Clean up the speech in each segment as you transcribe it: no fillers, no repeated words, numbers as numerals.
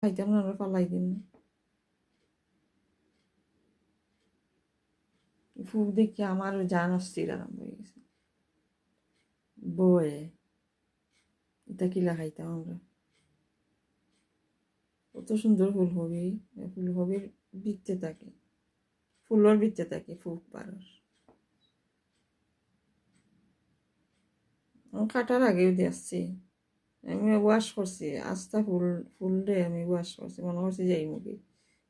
খাইতাম না, আমরা পালাই দিন। ফুক দেখি আমার জান অস্থির আরম্ভ হয়ে গেছে। বয়ে এটা কিলা খাইতাম আমরা। কত সুন্দর ফুলকপি, ফুলকপির বিচতে থাকে, ফুলের বিচতে থাকে ফুক পারস। কাটার আগেও দিয়েছি, আমি ওয়াশ করছি আস্তা ফুল রে আমি ওয়াশ করছি, মনে করছি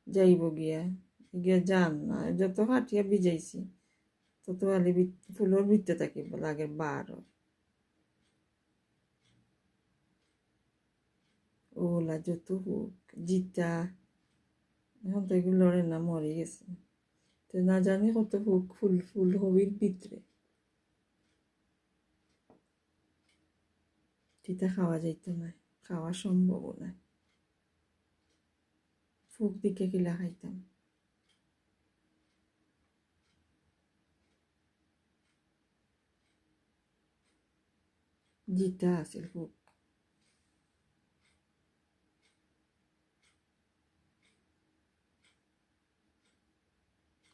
যাইব গিয়া গিয়া যান না, যত কাটিয়া ভিজাইছি তত আলি ফুলের ভিতরে থাকিব লাগে বার। ওলা যত হোক জিতা, এখন তো এগুলোর না মরে গেছে, তো না জানি কত হোক ফুলকপির ভিতরে তিতা খাওয়া যাইত না, খাওয়া সম্ভব না। ফুক দিকে কিলা খাইতাম। জিতা আছিল ফুক।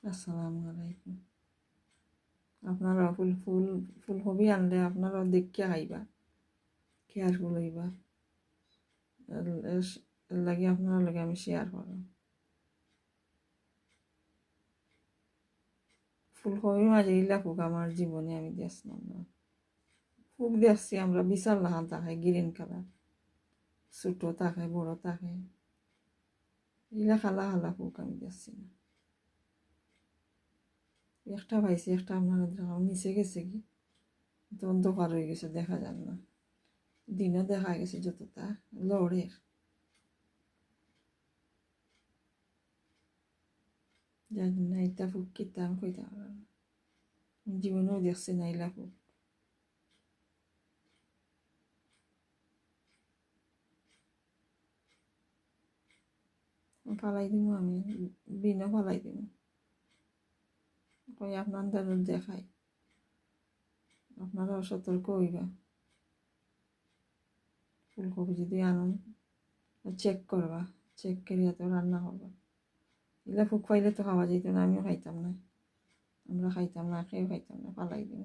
আসসালামু আলাইকুম। আপনারা ফুলকপি আনলে আপনারা দেখিয়া খাইবা, কেয়ারফুল হইবা, এর লাগে আপনার লগে আমি শেয়ার করলাম। ফুলকপির মাঝে ইলা ফুক আমার জীবনে আমি দেখলাম না। ফুক দেখছি আমরা বিশাল লাহান থাকে, গ্রিন কালার, ছোট থাকে বড় থাকে, ইলা খালা খালা ফুক আমি দেখছি না। একটা পাইছি, একটা আপনার নিচে গেছে কি, তো অন্ধকার হয়ে গেছে, দেখা যান না, দিনও দেখা গেছে যতটা লড়ের। জানি না এটা ফুক কিতা আমি কইতে পারলাম না, জীবনেও দেখছি না ইলা ফুক। ফালাই দিব আমি, বিনও ফালাই দিব, কই আপনাদের দেখাই, আপনারাও সতর্ক হইবা। ফুলকপি যদি আনুন চেক করবা, চেক করিয়া তো রান্না করবা। এগুলা ফুক পাইলে তো খাওয়া যেত না, আমিও খাইতাম না, আমরা খাইতাম না, কেউ খাইতাম না, ফালাই দিব।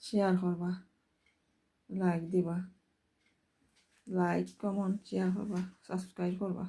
শেয়ার করবা, লাইক দিবা, লাইক কমেন্ট শেয়ার করবা, সাবস্ক্রাইব করবা।